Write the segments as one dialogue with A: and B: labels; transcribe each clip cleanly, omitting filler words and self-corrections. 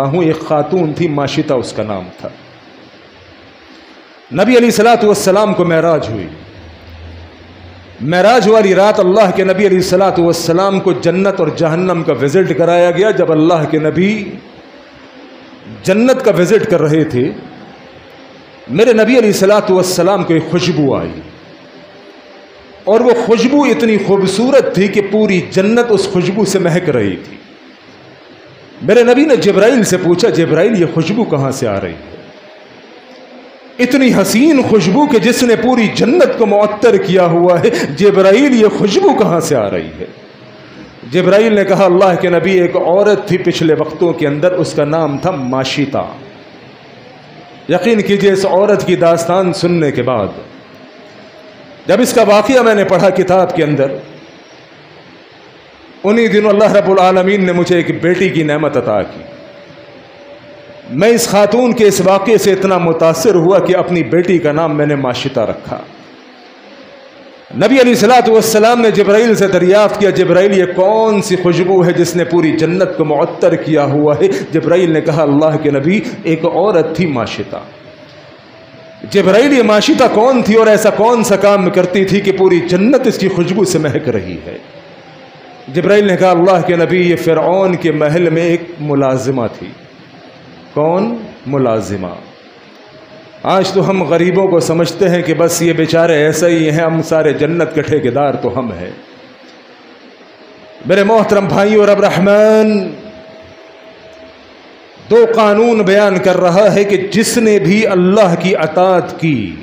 A: ہوں ایک خاتون تھی، ماشطہ اس کا نام تھا۔ نبی علیہ الصلوۃ والسلام کو معراج ہوئی۔ معراج والی رات اللہ کے نبی علیہ الصلوۃ والسلام کو جنت اور جہنم کا وزٹ کرایا گیا۔ جب اللہ کے نبی جنت کا وزٹ کر رہے تھے، میرے نبی علیہ الصلوۃ والسلام کو ایک خوشبو آئی، اور وہ خوشبو اتنی خوبصورت تھی کہ پوری جنت اس خوشبو سے مہک رہی تھی۔ میرے نبی نے جبرائیل سے پوچھا، جبرائیل یہ خوشبو کہاں سے آ رہی ہے؟ اتنی حسین خوشبو کہ جس نے پوری جنت کو معطر کیا ہوا ہے، جبرائیل یہ خوشبو کہاں سے آ رہی ہے؟ جبرائیل نے کہا، اللہ کے نبی ایک عورت تھی پچھلے وقتوں کے اندر، اس کا نام تھا ماشطہ۔ یقین کیجئے اس عورت کی داستان سننے کے بعد جب اس کا واقعہ میں نے پڑھا کتاب کے اندر، انہی دنوں اللہ رب العالمین نے مجھے ایک بیٹی کی نعمت عطا کی۔ میں اس خاتون کے اس واقعے سے اتنا متاثر ہوا کہ اپنی بیٹی کا نام میں نے ماشطہ رکھا۔ نبی علیہ الصلوۃ والسلام نے جبرائیل سے دریافت کیا، جبرائیل یہ کون سی خوشبو ہے جس نے پوری جنت کو معطر کیا ہوا ہے؟ جبرائیل نے کہا، اللہ کے نبی ایک عورت تھی ماشطہ۔ جبرائیل یہ ماشطہ کون تھی اور ایسا کون سا کام کرتی تھی کہ پوری جنت اس کی خوشبو سے مہک رہی ہے؟ جبرائیل نے کہا، اللہ کے نبی یہ فرعون کے محل میں ایک ملازمہ تھی۔ کون؟ ملازمہ۔ آج تو ہم غریبوں کو سمجھتے ہیں کہ بس یہ بیچارے ایسا ہی ہیں، ہم سارے جنت کے ٹھیکیدار تو ہم ہیں۔ میرے محترم بھائیوں، رب رحمان دو قانون بیان کر رہا ہے کہ جس نے بھی اللہ کی اطاعت کی،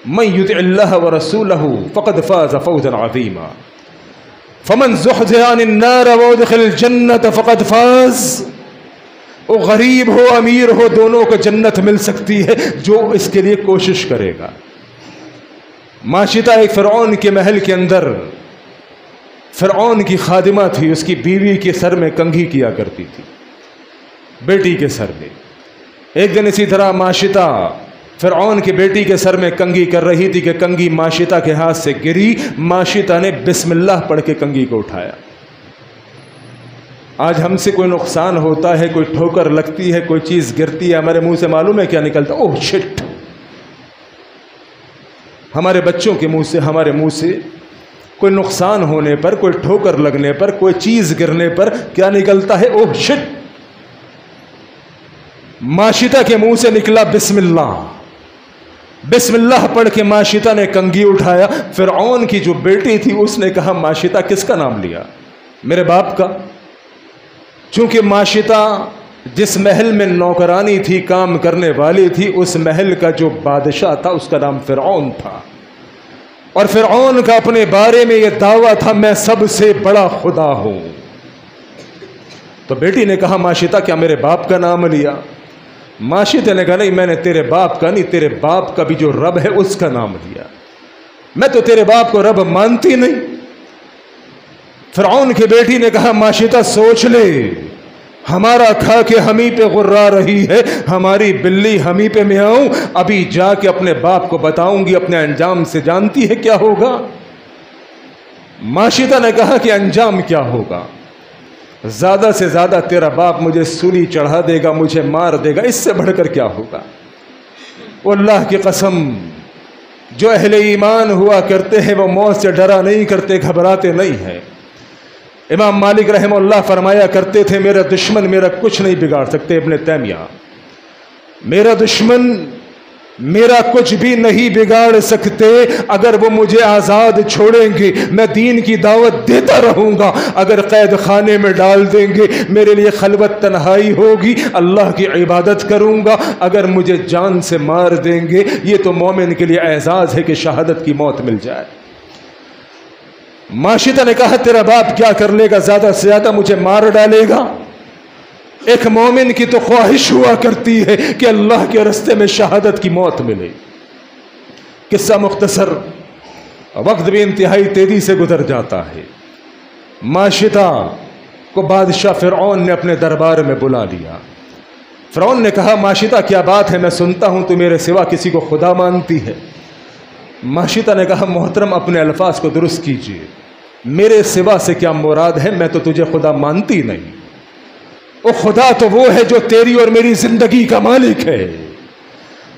A: من یطع اللہ ورسولہ فقد فاز فوزا عظیما، فمن زحزح عن النار وادخل الجنة فقد فاز۔ وہ غریب ہو امیر ہو دونوں کو جنت مل سکتی ہے جو اس کے لیے کوشش کرے گا۔ ماشطہ ایک فرعون کے محل کے اندر فرعون کی خادمہ تھی، اس کی بیوی کے سر میں کنگھی کیا کرتی تھی، بیٹی کے سر میں۔ ایک دن اسی طرح ماشطہ فرعون کی بیٹی کے سر میں کنگھی کر رہی تھی کہ کنگھی ماشطہ کے ہاتھ سے گری، ماشطہ نے بسم اللہ پڑھ کے کنگھی کو اٹھایا۔ آج ہم سے کوئی نقصان ہوتا ہے، کوئی ٹھوکر لگتی ہے، کوئی چیز گرتی ہے، ہمارے منہ سے معلوم ہے کیا نکلتا؟ اوہ شٹ! ہمارے بچوں کے منہ سے، ہمارے منہ سے کوئی نقصان ہونے پر، کوئی ٹھوکر لگنے پر، کوئی چیز گرنے پر کیا نکلتا ہے؟ اوہ شٹ! ماشطہ کے منہ سے نکلا بسم اللہ۔ بسم اللہ پڑھ کے ماشطہ نے کنگھی اٹھایا۔ فرعون کی جو بیٹی تھی اس نے کہا، ماشطہ کس کا نام لیا؟ میرے باپ کا۔ چونکہ ماشطہ جس محل میں نوکرانی تھی، کام کرنے والی تھی، اس محل کا جو بادشاہ تھا اس کا نام فرعون تھا، اور فرعون کا اپنے بارے میں یہ دعویٰ تھا، میں سب سے بڑا خدا ہوں۔ تو بیٹی نے کہا، ماشطہ کیا میرے باپ کا نام لیا؟ ماشطہ نے کہا، نہیں، میں نے تیرے باپ کا نہیں، تیرے باپ کا بھی جو رب ہے اس کا نام لیا، میں تو تیرے باپ کو رب مانتی نہیں۔ فرعون کی بیٹی نے کہا، ماشطہ سوچ لے، ہمارا کھا کے ہمیں پہ غرا رہی ہے، ہماری بلی ہمیں پہ میاؤں، ابھی جا کے اپنے باپ کو بتاؤں گی، اپنے انجام سے جانتی ہے کیا ہوگا؟ ماشطہ نے کہا کہ انجام کیا ہوگا؟ زیادہ سے زیادہ تیرا باپ مجھے سولی چڑھا دے گا، مجھے مار دے گا، اس سے بڑھ کر کیا ہوگا؟ اللہ کی قسم، جو اہل ایمان ہوا کرتے ہیں وہ موت سے ڈرا نہیں کرتے، گھبراتے نہیں ہیں۔ امام مالک رحمہ اللہ فرمایا کرتے تھے، میرا دشمن میرا کچھ نہیں بگاڑ سکتے۔ ابن تیمیہ، میرا دشمن میرا کچھ بھی نہیں بگاڑ سکتے، اگر وہ مجھے آزاد چھوڑیں گے میں دین کی دعوت دیتا رہوں گا، اگر قید خانے میں ڈال دیں گے میرے لیے خلوت تنہائی ہوگی، اللہ کی عبادت کروں گا، اگر مجھے جان سے مار دیں گے یہ تو مومن کے لیے اعزاز ہے کہ شہادت کی موت مل جائے۔ ماشطہ نے کہا، تیرا باپ کیا کر لے گا؟ زیادہ سے زیادہ مجھے مار ڈالے گا۔ ایک مومن کی تو خواہش ہوا کرتی ہے کہ اللہ کے راستے میں شہادت کی موت ملے۔ قصہ مختصر، وقت بھی انتہائی تیزی سے گزر جاتا ہے۔ ماشطہ کو بادشاہ فرعون نے اپنے دربار میں بلا لیا۔ فرعون نے کہا، ماشطہ کیا بات ہے؟ میں سنتا ہوں تو میرے سوا کسی کو خدا مانتی ہے۔ ماشطہ نے کہا، محترم اپنے الفاظ کو درست کیجیے، میرے سوا سے کیا مراد ہے؟ میں تو تجھے خدا مانتی نہیں۔ وہ خدا تو وہ ہے جو تیری اور میری زندگی کا مالک ہے،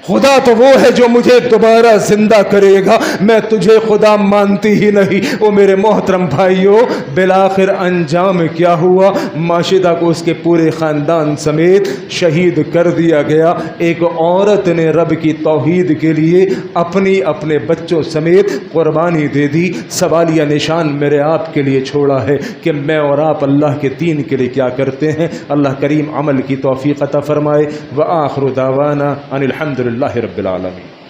A: خدا تو وہ ہے جو مجھے دوبارہ زندہ کرے گا، میں تجھے خدا مانتی ہی نہیں۔ وہ میرے محترم بھائیوں، بالآخر انجام کیا ہوا؟ ماشدہ کو اس کے پورے خاندان سمیت شہید کر دیا گیا۔ ایک عورت نے رب کی توحید کے لیے اپنے بچوں سمیت قربانی دے دی۔ سوالیہ نشان میرے آپ کے لیے چھوڑا ہے کہ میں اور آپ اللہ کے دین کے لیے کیا کرتے ہیں۔ اللہ کریم عمل کی توفیق عطا فرمائے۔ وآخر دعوانا ان الحمد للہ رب العالمین۔